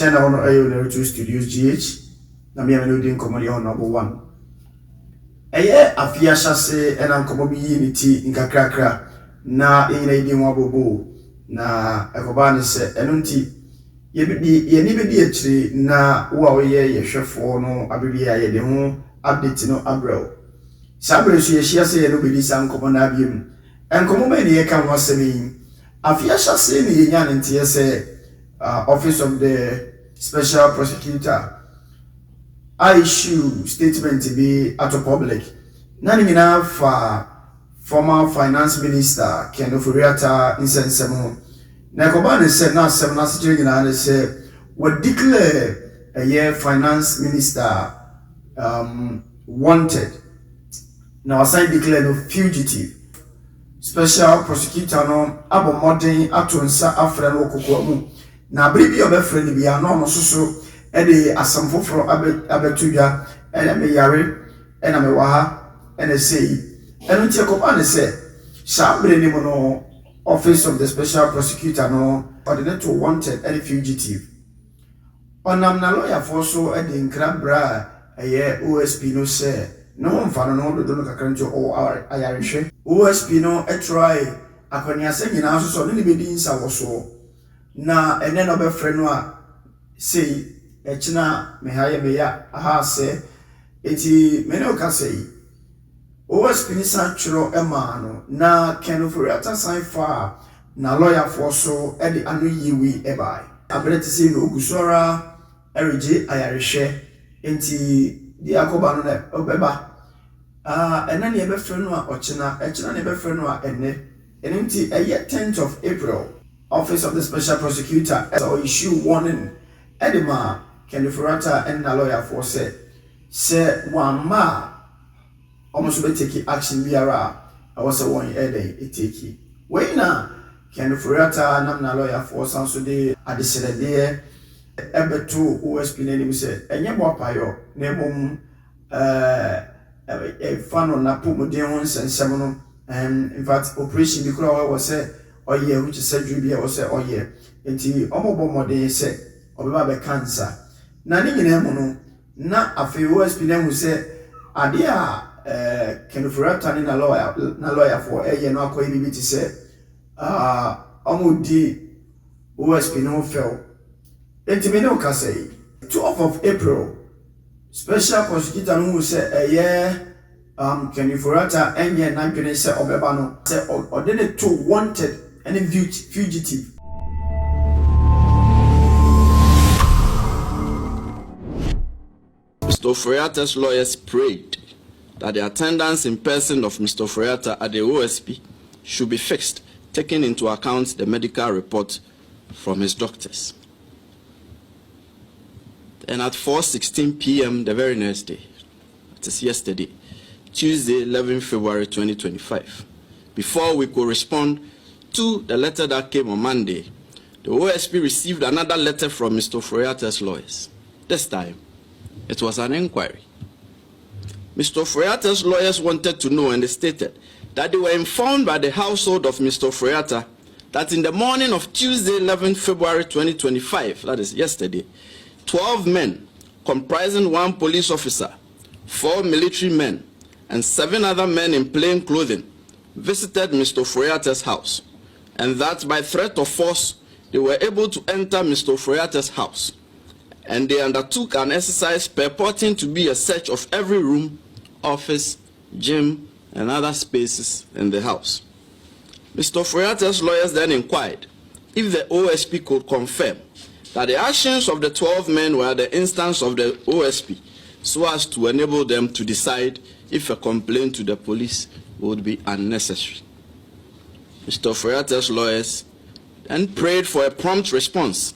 China on Onero 2 Studios GH. Na me doing comedy on number 1. Afia shase and uncommon unity in Kakrakra. Na in a dim wabobo. Na Ekobani said, Enunti. Ye nibidi actually na ye chef no abibia ye de ho update no abrel. Sabre so ye share say no be this uncommon abiem. Enkomo me ne ye kan wasemi. Afia shase ne ye nya ntie say Office of the Special Prosecutor I issue statement to be at the public. Nani nyina fa former Finance Minister Ken Ofori insensemo. Na Ekobani said na asem na sije nyina say we declare a year Finance Minister wanted. Now assign declare no fugitive. Special Prosecutor no abo modern atonsa afra no kokko mu. Na bribi obefre ni bia no so e de asam foforo abetudwa e na me yare e na me waha e na sei enu tie Ekobani say sabre ni mo no Office of the Special Prosecutor no ordinate to wanted any fugitive onam na lawyer for so e de nkrabra eye OSP no say no mfano no do no kakranto o ayarehwe OSP no e try akonia se nyina so no be din sa wo so na ene no be frɛ no a sei echina me haye me ya aha se eti me no ka sei OSP ni san twro ema no na Ken Ofori sign fa na lawyer for so e de anu yiwi e bai abrete sei no ogusora erege ayarehwe enti di akoba no na obeba ena ne be frɛ no a ochina echina ne be frɛ no a ene enti eye 10th of April Office of the Special Prosecutor so issue warning edema Ken Ofori and na lawyer for say wama almost be take action biara I was a one eden e take we na Ken Ofori nam na lawyer for so dey adesere dey ebeto OSP name say enye bo payo na mom fano na pomodin won sensem no in fact operation bi kura was say oye which is surgery bi was say oye enti omobo modern say obeba be cancer na ni nyina mu no na afi OSP na hu say ade a Ken Ofori na lawyer for eye no akoyi bi ti say omodi OSP no fell enti me no ka say 12th of April Special Prosecutor who say Ken Ofori enye na dwene say obeba no say odene to wanted any fugitive. Mr. Ofori's lawyers prayed that the attendance in person of Mr. Ofori at the OSP should be fixed, taking into account the medical report from his doctors. And at 4:16 p.m. the very next day, that is yesterday, Tuesday, 11 February 2025, before we could respond to the letter that came on Monday, the OSP received another letter from Mr. Ofori's lawyers. This time, it was an inquiry. Mr. Ofori's lawyers wanted to know, and they stated that they were informed by the household of Mr. Ofori that in the morning of Tuesday, 11 February 2025, that is yesterday, 12 men, comprising 1 police officer, 4 military men, and 7 other men in plain clothing, visited Mr. Ofori's house, and that by threat of force, they were able to enter Mr. Ofori's house, and they undertook an exercise purporting to be a search of every room, office, gym, and other spaces in the house. Mr. Ofori's lawyers then inquired if the OSP could confirm that the actions of the 12 men were the instance of the OSP, so as to enable them to decide if a complaint to the police would be unnecessary. Mr. Ofori's lawyers then prayed for a prompt response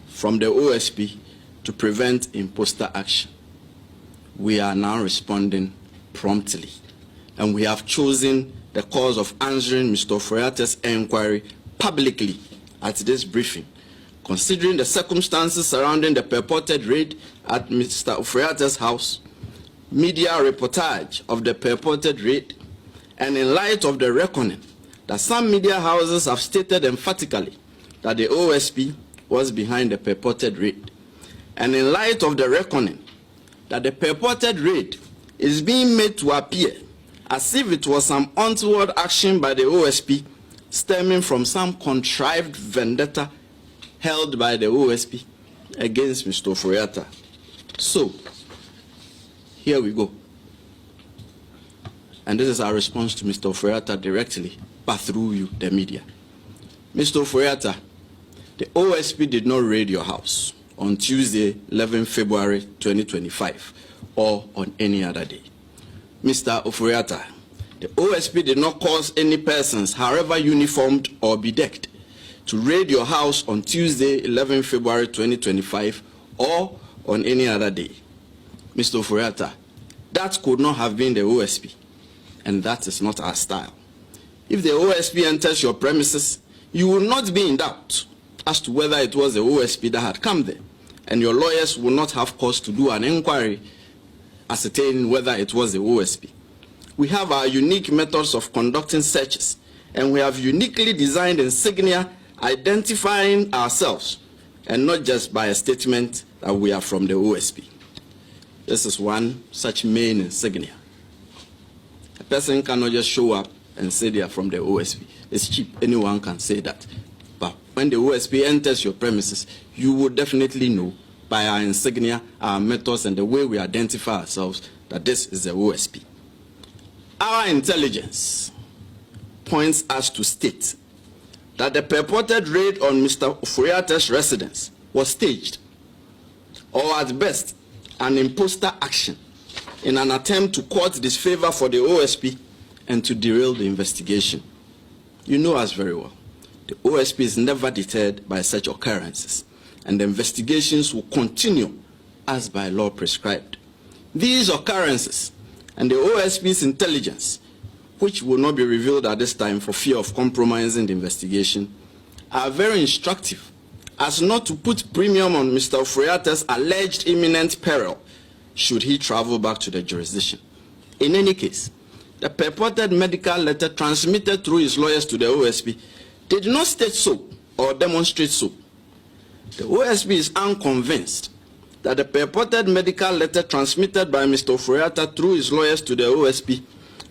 from the OSP to prevent imposter action. We are now responding promptly, and we have chosen the course of answering Mr. Ofori's inquiry publicly at this briefing, considering the circumstances surrounding the purported raid at Mr. Ofori's house, media reportage of the purported raid, and in light of the reckoning that some media houses have stated emphatically that the OSP was behind the purported raid, and in light of the reckoning that the purported raid is being made to appear as if it was some untoward action by the OSP stemming from some contrived vendetta held by the OSP against Mr. Ofori. So, here we go. And this is our response to Mr. Ofori directly, but through you, the media. Mr. Ofori, the OSP did not raid your house on Tuesday, 11 February 2025, or on any other day. Mr. Ofori, the OSP did not cause any persons, however uniformed or bedecked, to raid your house on Tuesday, 11 February 2025, or on any other day. Mr. Ofori, that could not have been the OSP, and that is not our style. If the OSP enters your premises, you will not be in doubt as to whether it was the OSP that had come there, and your lawyers will not have cause to do an inquiry ascertaining whether it was the OSP. We have our unique methods of conducting searches, and we have uniquely designed insignia identifying ourselves, and not just by a statement that we are from the OSP. This is one such main insignia. A person cannot just show up and say they are from the OSP. It's cheap. Anyone can say that. But when the OSP enters your premises, you will definitely know by our insignia, our methods, and the way we identify ourselves that this is the OSP. Our intelligence points us to state that the purported raid on Mr. Ofori's residence was staged, or at best, an imposter action in an attempt to court disfavor for the OSP and to derail the investigation. You know us very well. The OSP is never deterred by such occurrences, and the investigations will continue as by law prescribed. These occurrences and the OSP's intelligence, which will not be revealed at this time for fear of compromising the investigation, are very instructive as not to put premium on Mr. Ofori's alleged imminent peril should he travel back to the jurisdiction. In any case, the purported medical letter transmitted through his lawyers to the OSP did not state so or demonstrate so. The OSP is unconvinced that the purported medical letter transmitted by Mr. Ofori through his lawyers to the OSP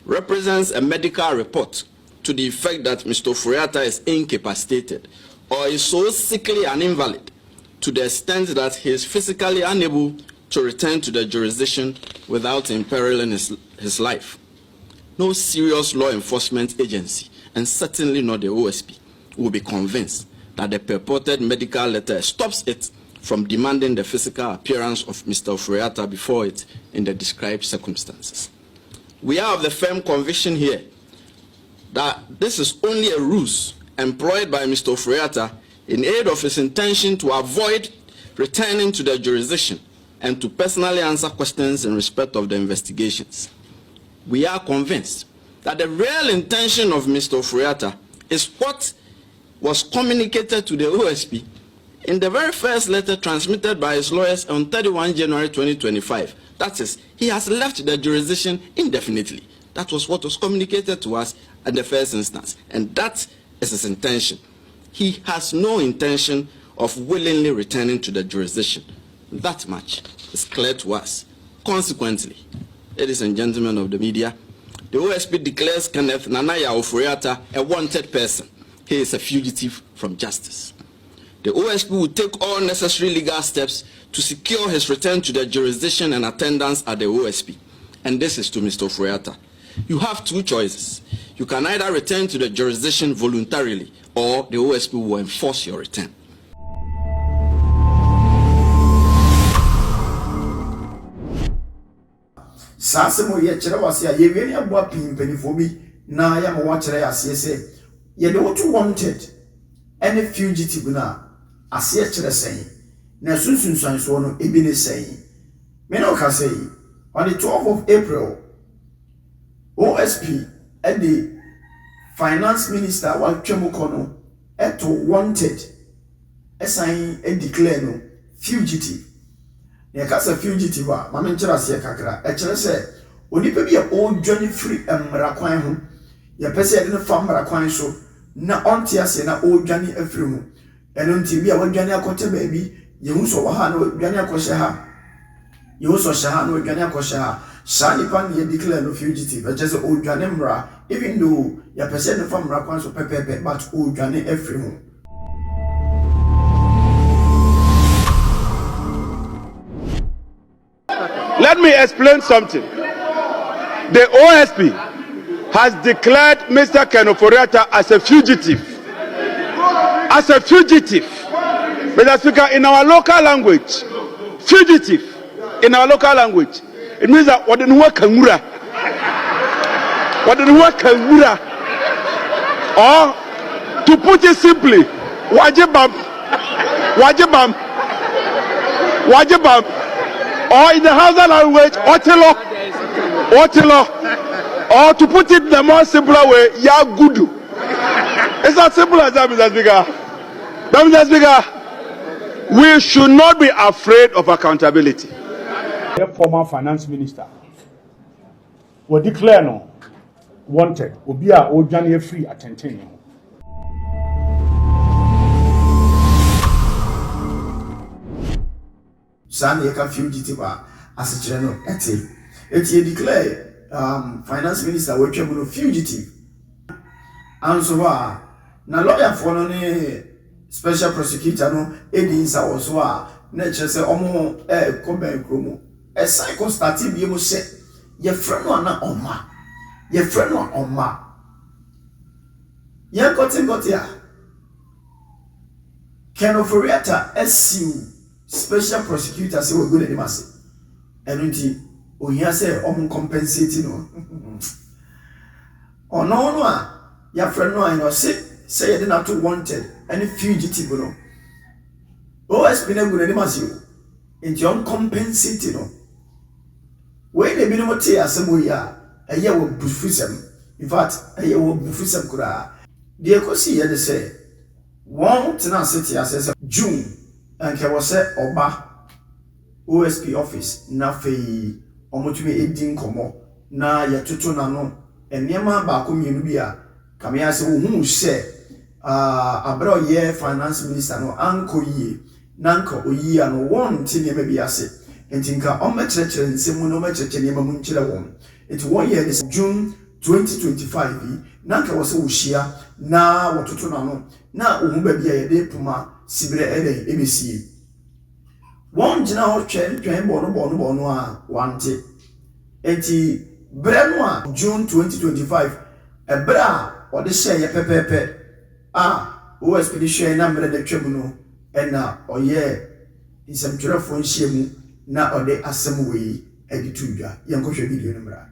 represents a medical report to the effect that Mr. Ofori is incapacitated or is so sickly and invalid to the extent that he is physically unable to return to the jurisdiction without imperiling his life. No serious law enforcement agency, and certainly not the OSP, will be convinced that the purported medical letter stops it from demanding the physical appearance of Mr. Ofori before it in the described circumstances. We are of the firm conviction here that this is only a ruse employed by Mr. Ofori in aid of his intention to avoid returning to the jurisdiction and to personally answer questions in respect of the investigations. We are convinced that the real intention of Mr. Ofori is what was communicated to the OSP in the very first letter transmitted by his lawyers on 31 January 2025. That is, he has left the jurisdiction indefinitely. That was what was communicated to us at the first instance, and that is his intention. He has no intention of willingly returning to the jurisdiction. That much is clear to us. Consequently, ladies and gentlemen of the media, the OSP declares Kenneth Nanaya Ofori a wanted person. He is a fugitive from justice. The OSP will take all necessary legal steps to secure his return to the jurisdiction and attendance at the OSP. And this is to Mr. Ofori. You have two choices. You can either return to the jurisdiction voluntarily, or the OSP will enforce your return. Sase mo ye kire wase ya ye wi aboa pimpani bi na ya mo wa kire ya se ye de what wanted any fugitive na ase kire sen na sunsunsan so no ebi ne sen me no ka say on the 12th of April OSP and the finance minister wa twemko no eto wanted esan e declare no fugitive. Ne kasa fugitive a ma menkyera se kakra e kire se onipa bi a o dwane free mrakwan ho ye pese ye ne fa mrakwan so na onte ase na o dwane afiri ho eno nti bi a wadwane akote ba bi yehu so wa ha no dwane akɔhye ha yehu so hye ha no dwane akɔhye ha saa nipa ne declare no fugitive ɛkyɛ sɛ odwane mmra even though ya pɛsɛ ne fa mmra kwan so pɛpɛpɛ but odwane afiri ho. Let me explain something. The OSP has declared Mr. Ken Ofori-Atta as a fugitive. As a fugitive. Mr. Speaker, in our local language, fugitive, in our local language, it means that what didn't work kangura. What didn't work kangura. Or, to put it simply, wajibam. Wajibam. Wajibam. Or in the Hausa language, otilo, otilo, or to put it the more simpler way, ya gudu. It's as simple as that, Mr. Speaker. But Mr. Speaker, we should not be afraid of accountability. The former finance minister will declare no wanted, Obia Ojani free attention. San yeka fugitive as a channel eti declare finance minister we twem no fugitive anso na lawyer for no ne special prosecutor no edinsa also na che se omo ko ben kromo cycle start bi mo se ye frɛ no na oma ye frɛ no oma ye kote Ken Ofori-Atta SU special prosecutor say we go dey mase enunti ohia say omo compensate no ono no a ya friend no I say you didn't to wanted any fugitive no OSP na go dey mase enti on compensate no we dey bi no te asemo ya eye wo bufusem in fact eye wo bufusem kura de ekosi ye de say one tena city assessor June and there was a Oba OSP office na fei omotumi edin komo na yatoto na no enema ba ko mienu bia kamia se wo hu se abra ye finance minister no anko yie nanka oyi ano won ti ne bia se entinka omekyerɛkyerɛ nsemu no omekyerɛkyerɛ ne mamu nkyerɛ won it one year this June 2025 nanka wose wo hia na watoto na no na ohu ba bia ye de puma sibire eden ebesie won gina ho twɛn bɔ no a wante enti bre no a June 2025 ebra ɔde hyɛ ye pɛpɛpɛ OSP de hyɛ na mbre de twɛm no ɛna ɔyɛ nsɛmtwerɛfo nhyɛ mu na ɔde asɛm wei edi to dwa yɛnkɔhwɛ video no mra.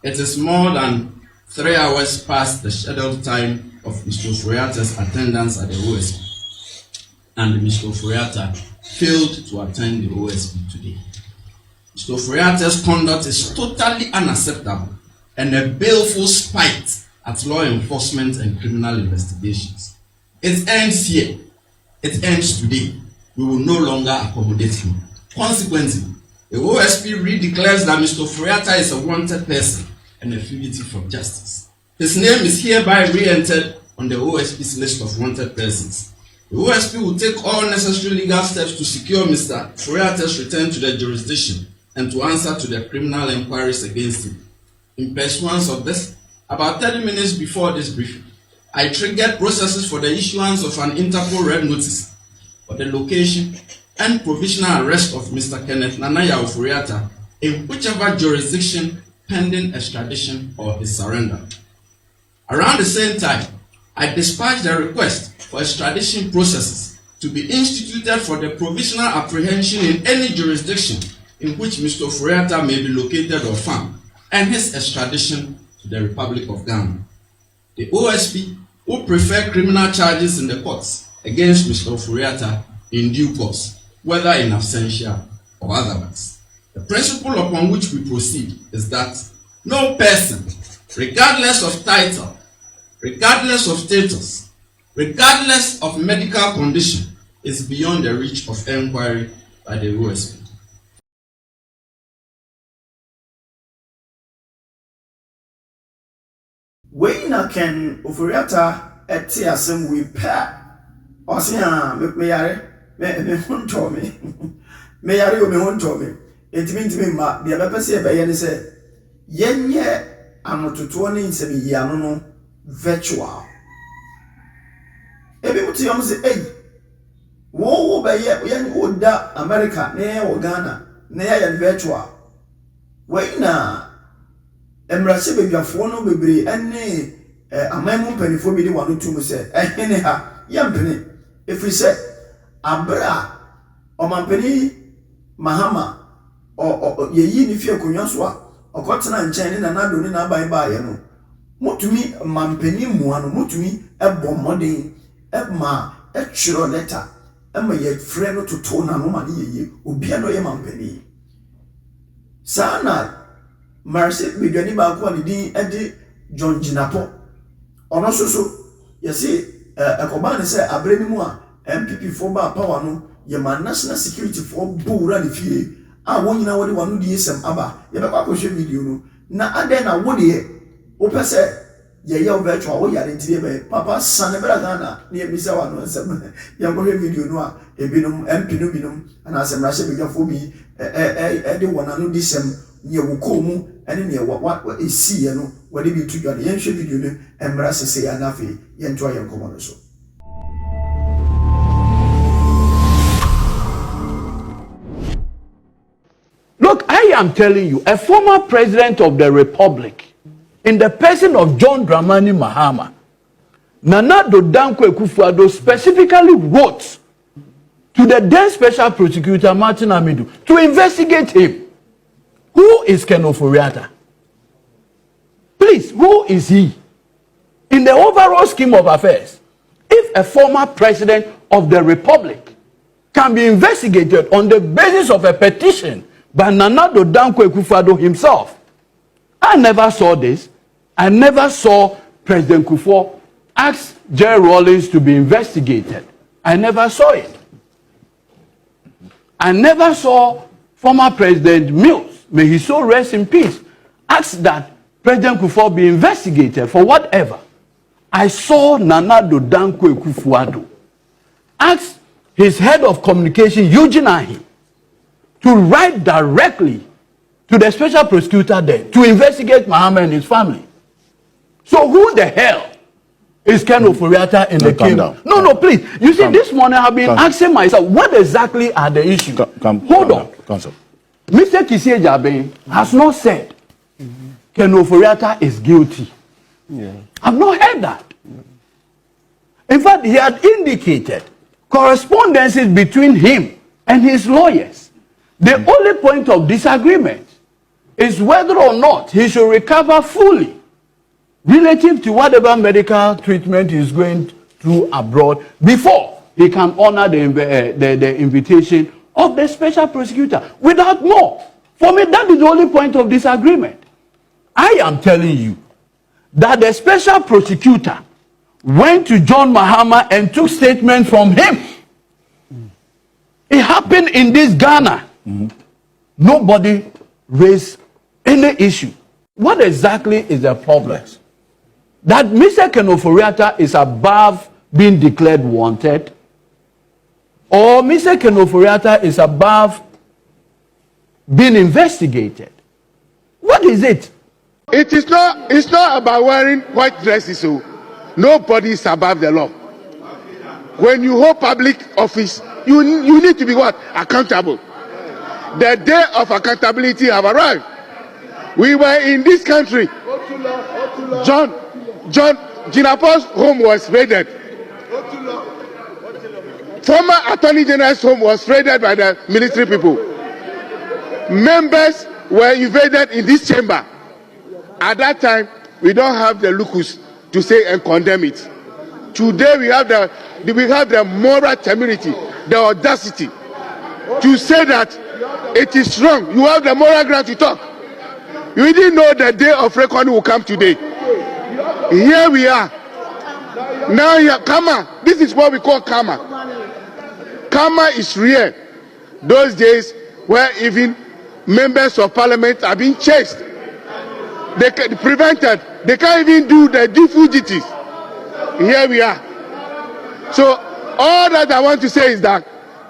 It is more than 3 hours past the scheduled time of Mr. Ofori-Atta's attendance at the OSP, and Mr. Ofori-Atta failed to attend the OSP today. Mr. Ofori-Atta's conduct is totally unacceptable and a baleful spite at law enforcement and criminal investigations. It ends here. It ends today. We will no longer accommodate him. Consequently, the OSP redeclares that Mr. Ofori-Atta is a wanted person and a fugitive from justice. His name is hereby re-entered on the OSP's list of wanted persons. The OSP will take all necessary legal steps to secure Mr. Ofori-Atta's return to the jurisdiction and to answer to the criminal inquiries against him. In pursuance of this, about 30 minutes before this briefing, I triggered processes for the issuance of an Interpol red notice for the location and provisional arrest of Mr. Kenneth Nanaya Ofori-Atta in whichever jurisdiction pending extradition or his surrender. Around the same time, I dispatched a request for extradition processes to be instituted for the provisional apprehension in any jurisdiction in which Mr. Ofori-Atta may be located or found, and his extradition to the Republic of Ghana. The OSP will prefer criminal charges in the courts against Mr. Ofori-Atta in due course, whether in absentia or otherwise. The principle upon which we proceed is that no person, regardless of title, regardless of status, regardless of medical condition, is beyond the reach of inquiry by the OSP. we na Ken Ofori atta eti asem we pa osi ha me yare me honto me me yare o me honto me entimi ma bia be pese e be ye ne se yenye anototo ne nsem yi ano no virtual ebi muti yom se ei wo be ye yen oda America ne wo Ghana ne ya virtual we na emrase bedwafo no bebre ene amamu mpanifo bi de wano tumu se ehene ha yampene efri se abra omampani mahama o yeyi ni fie konwa so a okotena nchen ne na do ne na aban ba ye no mutumi mampani muano mutumi ebomoden ma etchiro letter ema ye frɛ no toto na no ma ne yeye obia no ye mampani sana marse bedwani ba ko ne din ede John Jinapo ono so yesi ekoba ne se abreni mu a MPP fo ba power no ye man national security fo bowra ne fie a wonyina wode wano di esem aba ye be kwa hwe video no na ade na wode ye wo pese ye virtual wo yare ntire be papa sane bra Ghana ne ye bisa wano nsem ye ko hwe video no a ebinom MP no binom ana asem ra hye bedwafo bi de wonano di sem ye wo komu ene ne wa esi ye no wode bi tu dwane ye hwe video no emra sese ya na fe ye nto ye nkomo no so. Look, I am telling you, a former president of the Republic, in the person of John Dramani Mahama, Nana Dankwa Akufo-Addo specifically wrote to the then special prosecutor Martin Amidu to investigate him. Who is Ken Ofori atta? Please, who is he? In the overall scheme of affairs, if a former president of the Republic can be investigated on the basis of a petition by Nana Dankwa Akufo-Addo himself, I never saw this. I never saw President Kufuor ask Jerry Rawlings to be investigated. I never saw it. I never saw former President Mills, may he so rest in peace, ask that President Kufuor be investigated for whatever. I saw Nana Dankwa Akufo-Addo ask his head of communication, Eugene Ahi, to write directly to the special prosecutor there to investigate Mahama and his family. So who the hell is Ken Ofori atta in the case? No, please. You see, this morning I've been asking myself, what exactly are the issues? Hold on. Mr. Kisie Jabe has not said Ken Ofori atta is guilty. I've not heard that. In fact, he had indicated correspondences between him and his lawyers. The only point of disagreement is whether or not he should recover fully relative to whatever medical treatment he is going through abroad before he can honor the invitation of the special prosecutor without more. For me, that is the only point of disagreement. I am telling you that the special prosecutor went to John Mahama and took statement from him. It happened in this Ghana. Nobody raised any issue. What exactly is the problem? That Mr. Ken Ofori atta is above being declared wanted, or Mr. Ken Ofori atta is above being investigated? What is it? It's not about wearing white dresses. So nobody is above the law. When you hold public office, you need to be what? Accountable. The day of accountability have arrived. We were in this country. John Jinapo's home was raided. Former Attorney General's home was raided by the military people. Members were invaded in this chamber. At that time, we don't have the locus to say and condemn it. Today we have the moral temerity, the audacity to say that it is wrong. You have the moral ground to talk. You didn't know the day of reckoning will come today. Here we are. Now here, karma. This is what we call karma. Karma is real. Those days where even members of parliament are being chased. prevented. They can't even do the fugitives. Here we are. So all that I want to say is that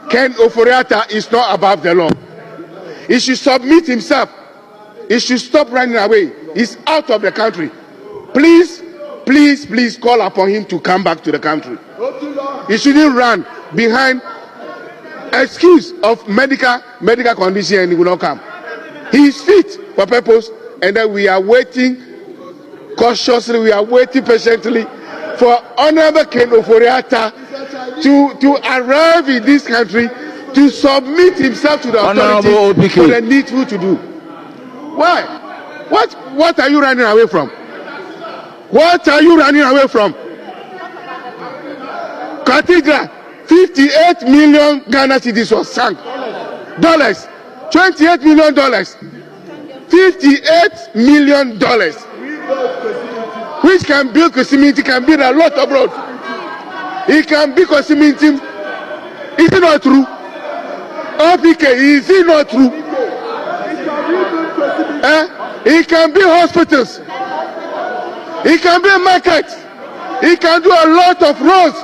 Ken Ofori is not above the law. He should submit himself. He should stop running away. He's out of the country. Please, please, please call upon him to come back to the country. He shouldn't run behind excuse of medical condition and he will not come. He is fit for purpose, and then we are waiting cautiously, we are waiting patiently for Honorable Ken Ofori to arrive in this country to submit himself to the authority for the needful to do. Why? What are you running away from? What are you running away from? Cathedral, 58 million Ghana cedis was sunk. Dollars, $28 million. $58 million. Which can build Kosimiti, can build a lot of roads. He can build Kosimiti. Is it not true? OPK, is it not true? He can build hospitals. He can build markets. He can do a lot of roads.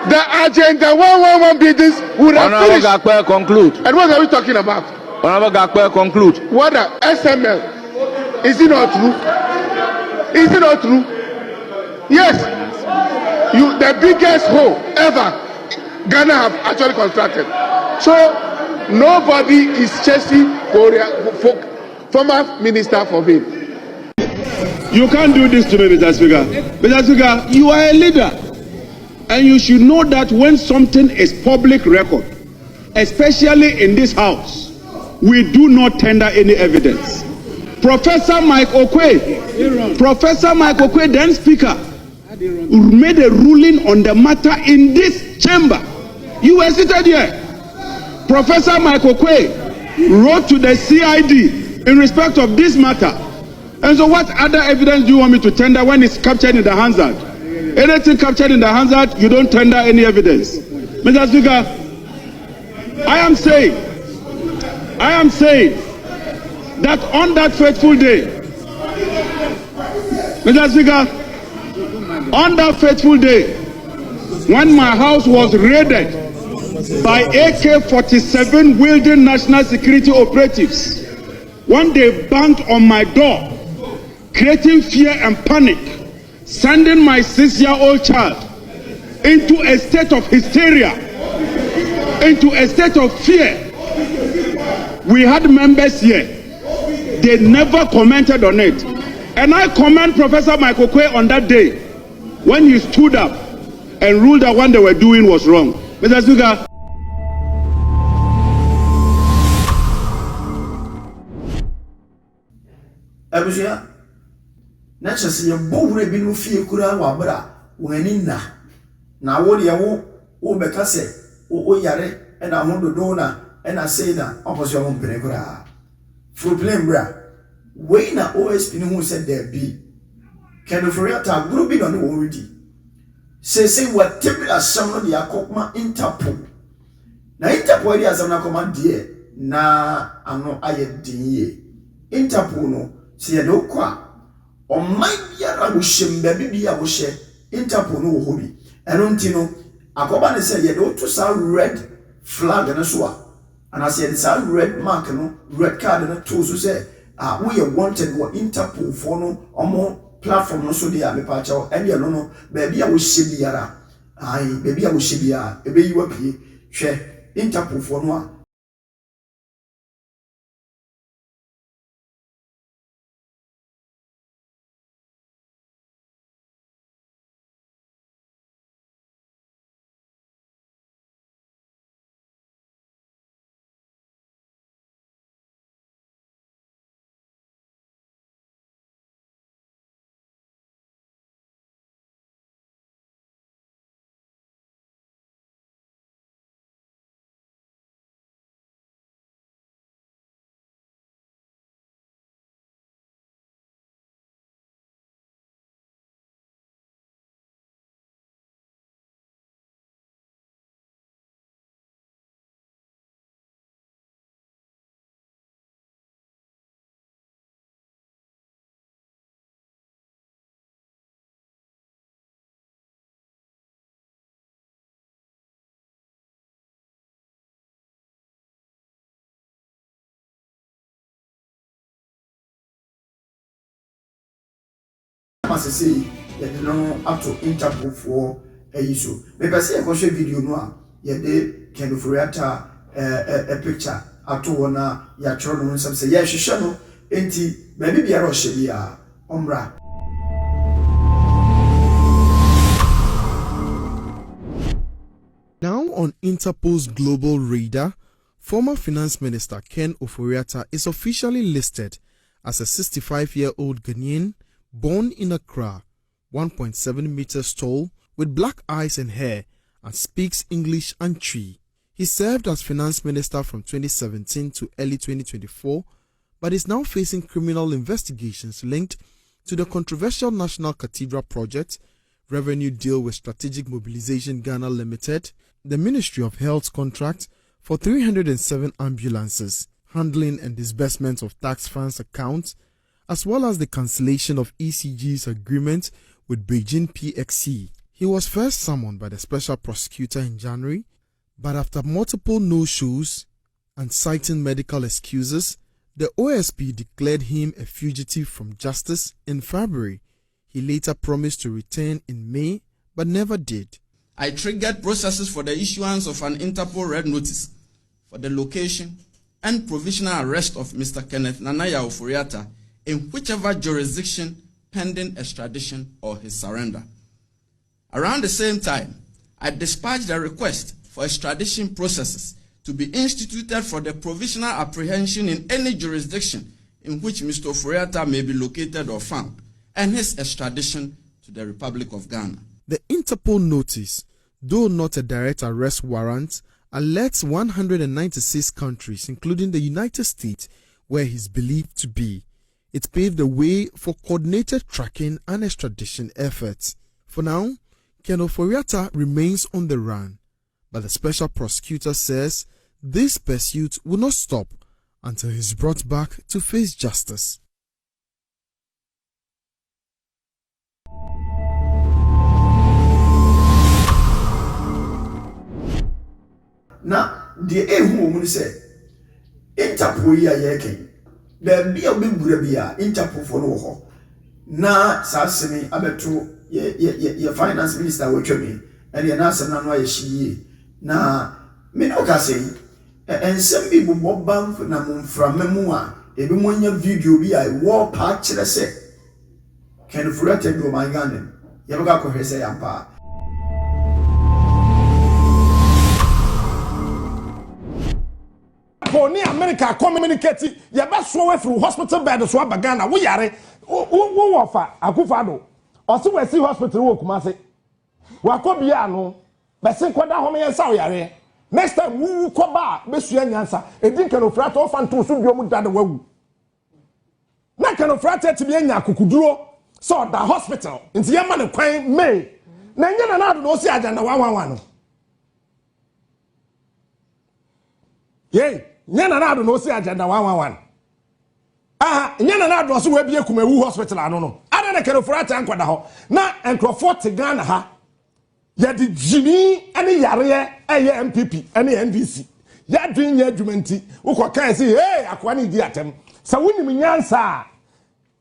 The agenda 111 buildings would have finished. Honorable conclude. And what are we talking about? Honorable Gakpe, conclude. What the SML? Is it not true? Is it not true? Yes. The biggest hole ever Ghana have actually constructed. So nobody is chasing former minister for him. You can't do this to me, Mr. Speaker. Mr. Speaker, you are a leader. And you should know that when something is public record, especially in this house, we do not tender any evidence. Professor Mike Okwe, then Speaker, made a ruling on the matter in this chamber. You were seated here. Professor Mike Okwe wrote to the CID in respect of this matter. And so what other evidence do you want me to tender when it's captured in the Hansard? Anything captured in the Hansard, you don't tender any evidence. Mr. Speaker, I am saying that on that fateful day, Mr. Speaker, on that fateful day, when my house was raided by AK-47 wielding national security operatives, when they banged on my door, creating fear and panic, sending my 6-year-old child into a state of hysteria, into a state of fear. We had members here. They never commented on it. And I commend Professor Michael Kwe on that day when he stood up and ruled that what they were doing was wrong. Mr. Speaker. Abuja, na chese ye bowure bi no fie kura wa bra wani na wo de wo beka se wo yare e na ho dodo na e na sei na opposite wo mpene kura full plan bra we na OSP ni hu se there be Ken Ofori group bi no ne wo redi say whatever asam no de akoma Interpol na Interpol de asam na koma de na ano aye dinye Interpol no se ye do kwa o man biara wo hyemba bibia wo hye Interpol no wo hobi eno ntino akoba ne se ye do to sa red flag na so a ana se ye sa red mark no red card na to so se we are wanted wo Interpol for no omo platform no so dia me pa chawo ene no ba bia wo hye biara ai ba bia wo hye biara ebe yiwa pie hwe Interpol for no a sese yɛde no ato Interpol for ayi so mepɛ sɛ yɛkɔhwɛ video no a yɛde Ken Ofori-Atta a picture ato wɔ na yɛatwerɛ no nsɛm sɛ yɛhwehwɛ no enti baabi biara ɔhyɛ biara ɔmmra. Now on Interpol's global radar, former Finance Minister Ken Ofori-Atta is officially listed as a 65-year-old Ghanaian born in Accra, 1.7 meters tall, with black eyes and hair, and speaks English and Twi. He served as Finance Minister from 2017 to early 2024, but is now facing criminal investigations linked to the controversial National Cathedral project, revenue deal with Strategic Mobilization Ghana Limited, the Ministry of Health contract for 307 ambulances, handling and disbursement of tax funds accounts, as well as the cancellation of ECG's agreement with Beijing PXC. He was first summoned by the special prosecutor in January, but after multiple no-shows and citing medical excuses, the OSP declared him a fugitive from justice in February. He later promised to return in May, but never did. I triggered processes for the issuance of an Interpol red notice for the location and provisional arrest of Mr. Kenneth Nanaya Ofori-Atta in whichever jurisdiction pending extradition or his surrender. Around the same time, I dispatched a request for extradition processes to be instituted for the provisional apprehension in any jurisdiction in which Mr. Ofori-Atta may be located or found, and his extradition to the Republic of Ghana. The Interpol notice, though not a direct arrest warrant, alerts 196 countries, including the United States, where he is believed to be. It paved the way for coordinated tracking and extradition efforts. For now, Ken Ofori-Atta remains on the run, but the special prosecutor says this pursuit will not stop until he is brought back to face justice. Na the ehu omu say Interpol yi a yɛken baabi a obɛbura bi a Interpol fo no wɔ hɔ na saa asɛm abeto ye finance minister wɔtwa mi ɛne na asɛm na no ayɛ hyiye na me no ka sɛ ensɛm bi bobɔ bank na momframa mu a ebi mo nya video bi a wɔ pa kyerɛ sɛ Ken Ofori-Atta bi o man Ghana yɛbɛka kɔhwɛ sɛ yampa. Ni America communicate ya ba so we through hospital bed so abagana wo yare wo wofa akufado o se we see hospital wo Kumase wa ko bia no be se koda ho me yensa wo yare next time wu ko ba be sua nyansa edin Ken Ofori-Atta o fanto so biom dada wawu na Ken Ofori-Atta ti bi anya akukuduro so da hospital nti ye ma ne kwan May na nya na do no si agenda 111 no yey nyana na do no si agenda 111 nyana na do so we bie Kumawu hospital ano no ada na Ken Ofori-Atta ankwada ho na enkrofo te Ghana ha ya di jimi ene yare eye MPP ene NDC ya dwen nya adwumanti ukokan si hey akwa ne di atem sa wonim nyansa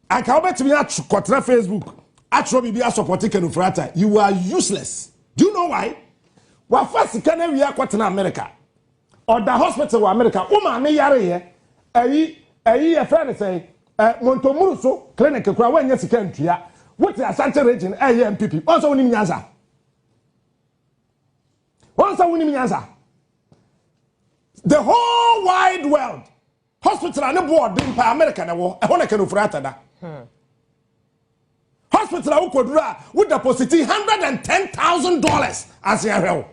aka obetimi akotra Facebook atro bibi support Ken Ofori-Atta. You are useless. Do you know why? Wa fast kana wi akotena America or the hospital in America, woman, me yare here. A friend say, Montomuruso clinic, when yes, country. What is Asante region? MPP. Also, winning Yaza. Also, winning Yaza. The whole wide world, hospital and the board being by America, I want to Ken Ofori-Atta. Hospital would deposit $110,000 as your help.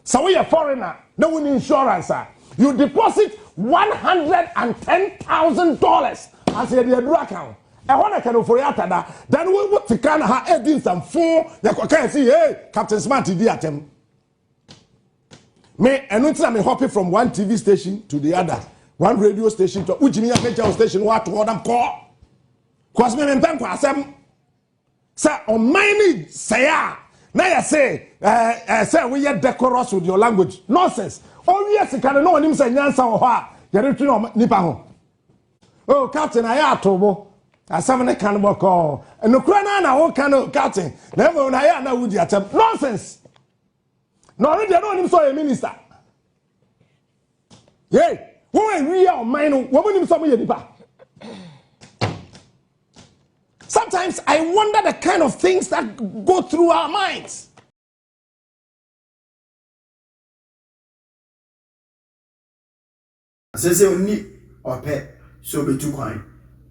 So we a foreigner, no one insurance. You deposit $110,000 as your account. I want to Ken Ofori-Atta. Then we would take her edins and four. You can see, hey, Captain Smart did at him. Me, and I'm hopping from one TV station to the other, one radio station to Ujimia Major station. What to them call? Cause me and Bank was them. Sir, on many say. Now you say we are decorous with your language. Nonsense. Oh yes, you can know him say nyansa or ha. You don't know nipa ho. Oh, Captain, I are tobo. asam ne kan bɔkɔɔ enokura na wo kan captain na ebo na ya na wudi atam nonsense na ɔno deɛ na onim sɛ ɔyɛ minister yey wɔn ewi a ɔman no wɔn nim sɛ ɔmo yɛ nipa. Sometimes I wonder the kind of things that go through our minds. Sese oni ope so be too kind.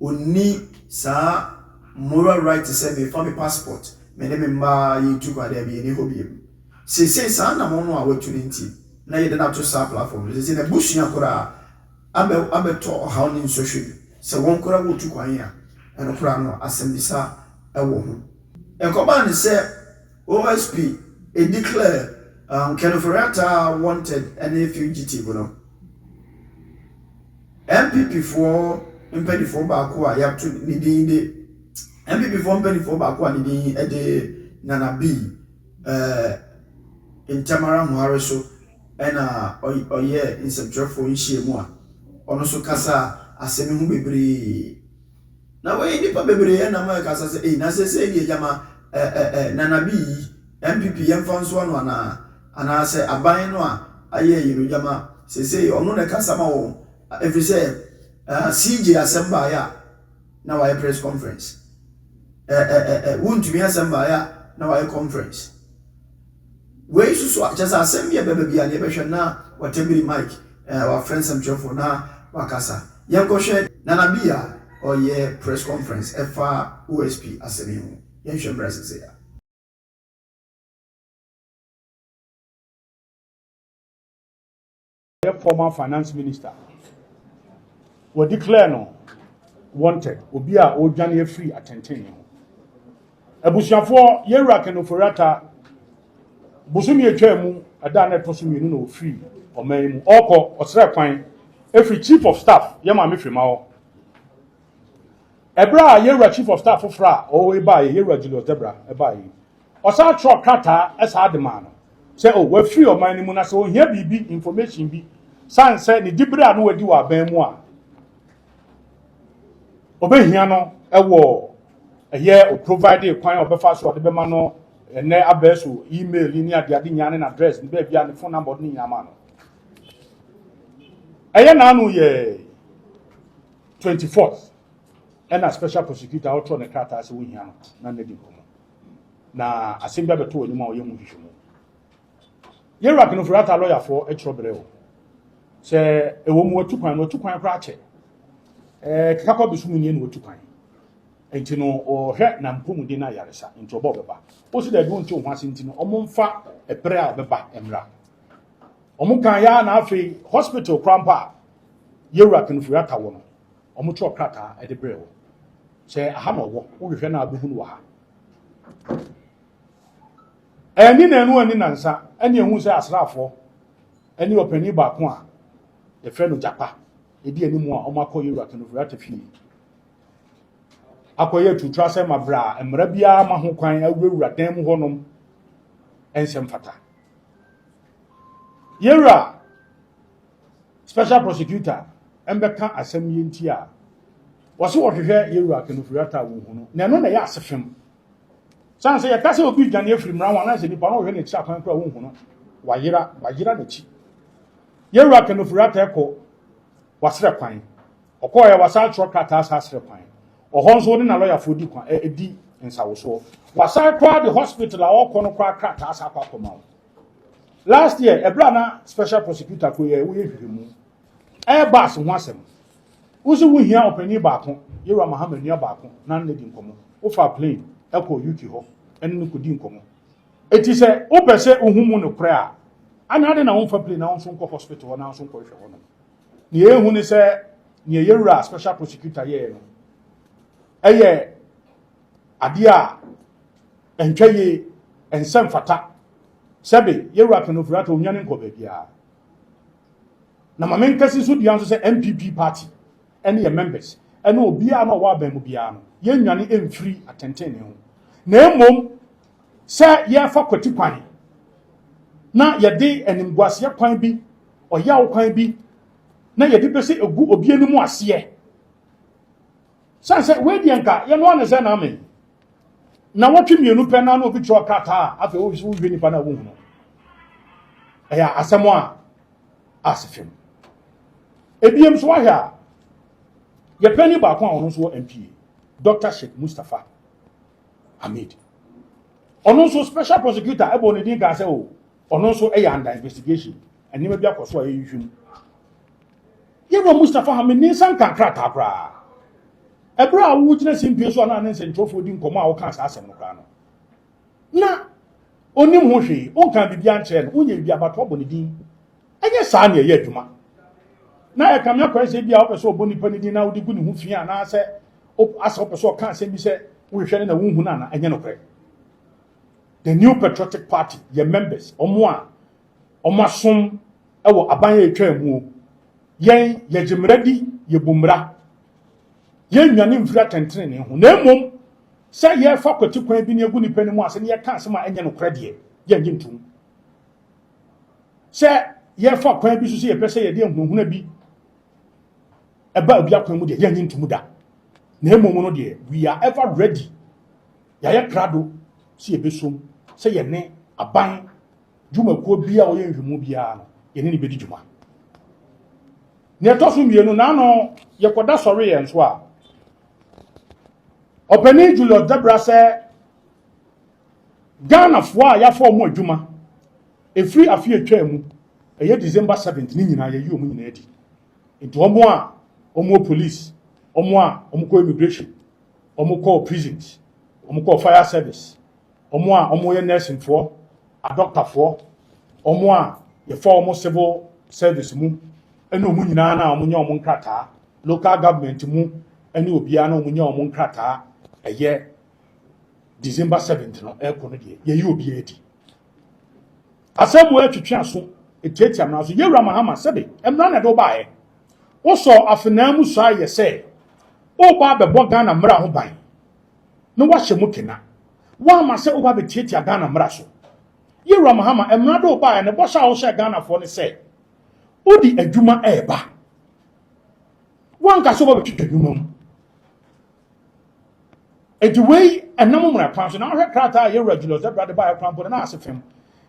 Oni sa moral right to say me family passport. Me ne me mba yi too kind be ni hobi. Sese sa na mo no a watu nti. Na ye na to sa platform. Sese na busua kora abeto how ni social. Se won kora wo too kind ya. And no asembisa ewo ho enkoba ne se OSP declare Kenoforiata wanted any fugitive no MPP for impedi ba ko a yap to ni din de MPP for impedi for ba ko a ni din e de Nana B in Tamara Muhare so na oye insectrefo nhie mu a ono so kasa asemi hu bebre na we nipa bebre na ma kasa se na se die jama Nana B MPP yemfa nso no ana se aban no a aye yiro jama se ono na kasa ma wo every say CJ assemble ya na wa press conference wuntumi assemble ya na wa conference we susu just assembly bebe bia ne behwe na watembiri mic our friends and for na wakasa yanko hwe Nana B or yeah press conference FA OSP asemi yen hwe press say ya former finance minister we declare no wanted obi a odwane free atenten ho abusuafo yewura Kenoforiata busumi etwa mu ada na to so mienu na free oman mu okọ osre kwan every chief of staff yema mefrima ho Ebra yewura chief of staff fra o we ba yewura Julius Debra e ba yi osa tro krata esa adema no say oh we free oman mu na so hia bibi information bi san say ni dibra no wadi wa ban mu a obehia no ewo eye o provide kwan obefa so de be ma no ene abeso email ni ade nyane na address ni be bia ne phone number ni nyama no eye na anu ye 24th and a special prosecutor out on the crata as we hear na ne dikomo na asembia beto onima o yemu hwehwemo yewura Kenoforiata lawyer for etrobre o se ewo mu otukwan kra che kikakọ bisumi ni enu otukwan enti no o hwe na mpomudi na yaresa enti obo beba o si da bi onti o hwase enti no omomfa epre a beba emra omukan ya na afi hospital krampa yewura Kenoforiata wo no omutro krata e de brewo se aha no wo hwehwe na abehu no wa ha eni na enu ani nansa eni ehu se asrafo eni opani ba ko a e fe no japa edi animu a omakọ yewura Kenoforiata fi akoye tutra se mabra emra bia ma ho kwan awurawura dan mu honom ensem fata yewura special prosecutor embeka asem yenti a wose wohwehwe yewura Kenoforiata wo hu no na no na ya asefem san se ya kase obi dwane afiri mra wan na se nipa no hwe ne kira kwan kra wo hu no wayira na chi yewura Kenoforiata ekọ wasre kwan okoye wasa tro krata asasre kwan ohonso ni na lawyer for di kwan edi nsawoso wasa kwa the hospital a okọ no kwa krata asakwa koma last year ebra na special prosecutor ko ye wo ye hwehemu bas ho asem usu wo hia opani ba ko yewura Muhammad nua ba ko na ne di nkomo wo fa plane ekọ UK ho enu ko di nkomo eti se wo pese ohumu no kra a anade na wo fa plane na wo so nko hospital na wo so nko hwe ho no ni ehu ni se ni yewura special prosecutor ye no eye ade a entwaye ensem fata sebe yewura Kenoforiata onwane nko ba bia na mamenkasi so dia nso se MPP party ene ye members ene obi a na wa ban mu bia no ye nwane emfiri atenten ne ho na emom se ye fa kwati kwan na ye de enimguase kwan bi oyaw kwan bi na ye de pese egu obi animu ase Sanse we di enka ye no one say na me na watwe mienu pe na no bi tro kata afa wo so hwe nipa na wo hu no eya asemo a asefem ebiem so ahia ye pani ba ko a ono so MP Dr. Sheikh Mustafa Hamid ono so special prosecutor ebo ne din ga say o ono so e under investigation anima bi akoso a ye hwim ye ro Mustafa Hamid ni san kankra ta kra ebra wo gyina simpie so na ne sentrofo di nkomo a wo kan sa asem no kra no na onim ho hwe o kan bibia nkyere no unya bibia bato obo ne din enye saa na ye adwuma na e kam yakwa se bia wo pese obo nipa ne din na wo di gu ne ho fia na se asa wo pese o kan se bi se wo hwe na wo hu na enye no kre the New Patriotic Party ye members omo asom e wo aban etwa mu yen ye jimradi ye bumra yen nwane mfira tentene ne ho na emom se ye fa kwati kwan bi ne egu nipa ne mu ase ne ye kan se ma enye no kre de ye ngi ntum se ye fa kwan bi so se ye pese ye de hunhuna bi eba obi akwan mu de ye ngi ntum da na emom no de we are ever ready ya ye krado se ye besom se ye ne aban juma ko bia o ye nhwemu bia no ye ne bedi juma ne to so mienu na no ye koda sori ye nso a Openi Julius Debra say Ghana fo a ya fo mo adwuma efri afi atwa mu eye December 7th ni nyina ye yi omu nyina edi nti omo police omo ko immigration omo ko prisons omo ko fire service omo ye nursing fo a doctor fo ye fo omo civil service mu ene omu nyina na omo nya omo nkrata local government mu ene obia na omo nya omo nkrata eye December 7th no e kono de ye yi obi edi asemu atwetwe aso etietia na so yewura mahama sebe emra na do baaye wo so afenamu so aye se o ba bebo Ghana mra ho ban no wa hye mu kena wa ma se o ba betietia Ghana mra so yewura mahama emra do baaye ne bo sha wo hye Ghana fo ne se odi adwuma eba wanka so ba betwetwe adwuma mu enti wei enam mra kwan so na hwe krata ye regular ze brade ba kwan bo na asefem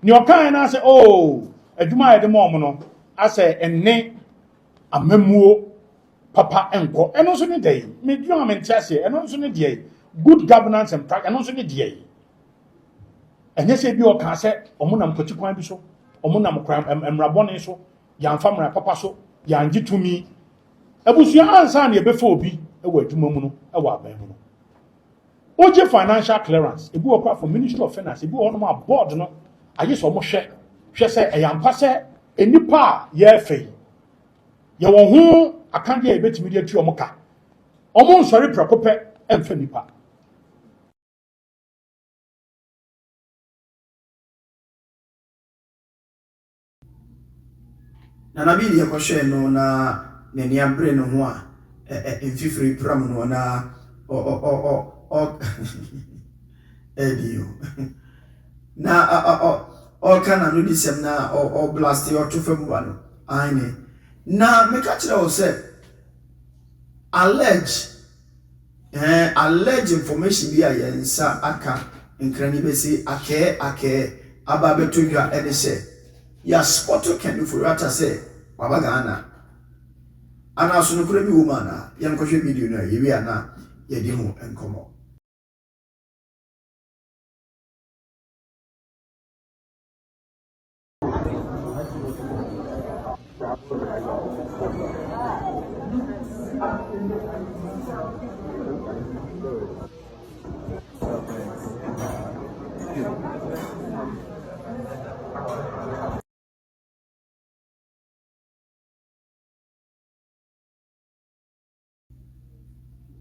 ni okan na say oh adwuma ye de mo no ase enne amamuo papa enko eno so ne dey me dwuma me ntiase eno so ne dey good governance and practice eno so ne dey enye se bi okan say omunam kwati kwan bi so omunam kwan emrabone so yamfa mra papa so yangi tumi abusua ansa na ye befa obi e wa adwuma mu no e wa aban mu no oje financial clearance ebi okwa for Ministry of Finance ebi ono ma board no aye so mo hwe se eyampa se enipa ye fei ye won hu akande e betimi de tu omo ka omo nsori prekope emfa nipa na nabi ye kwhwe no na nani abre no ho a mfifiri pram no na edio na kana no disem na blast your to fam ba no aine na me ka kire o se allege information bi a yensa aka nkrani be si ake aba beto dwa e de se ya spot can for rata se baba Ghana ana so no kura bi wo mana yan ko hwe video na yewi ana ye di ho enkomo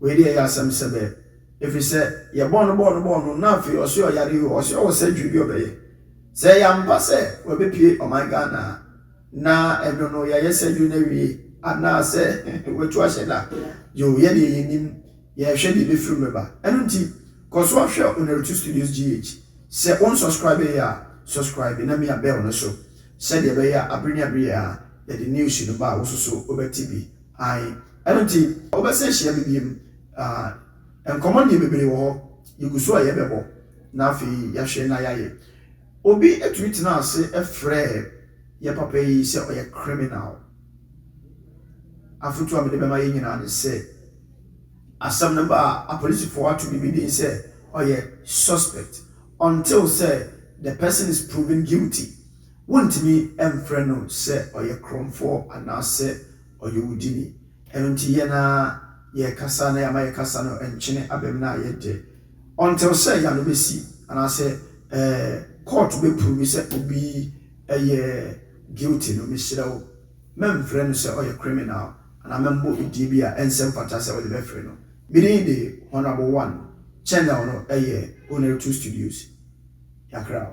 we dey asem sebe if you say ye born na fi oso yare oso wo say dwi bi obeye say yamba say we be pie o my Ghana na eno no ye say dwi na wi ana say we tu ahye da yo ye de yinim ye hwe de be fru me ba eno nti koso ahwe Onero Studios GH say on subscribe ya subscribe na me abel no so say de be ya abrenya ya ye de news no ba wo so obetibi ai eno nti obese hye bibiem nkɔmmɔ deɛ bebree wɔ hɔ yɛgu so a yɛbɛbɔ na afei yɛahwɛ na yɛayɛ obi atumi tena ase ɛfrɛ yɛ papa yi sɛ ɔyɛ criminal afoto a mede bɛma yɛ nyinaa ne sɛ asɛm no ba a apolisifoɔ ato bibi din sɛ ɔyɛ suspect until say the person is proven guilty. Wontimi emfrɛ no sɛ ɔyɛ kromfoɔ anaasɛ ɔyɛ wudini. Ɛno nti yɛ na yɛ kasa na yɛama yɛ kasa no nkyene abɛm na yɛ de until sɛ yɛ no bɛsi anaasɛ court bɛprove sɛ obi ɛyɛ guilty no mehyerɛ wo memfrɛ no sɛ ɔyɛ criminal ana membo ɛdi bi a ɛnsɛm fata sɛ wɔde bɛfrɛ no. Meaning the Honorable One channel no Onero 2 Studios. Yakra.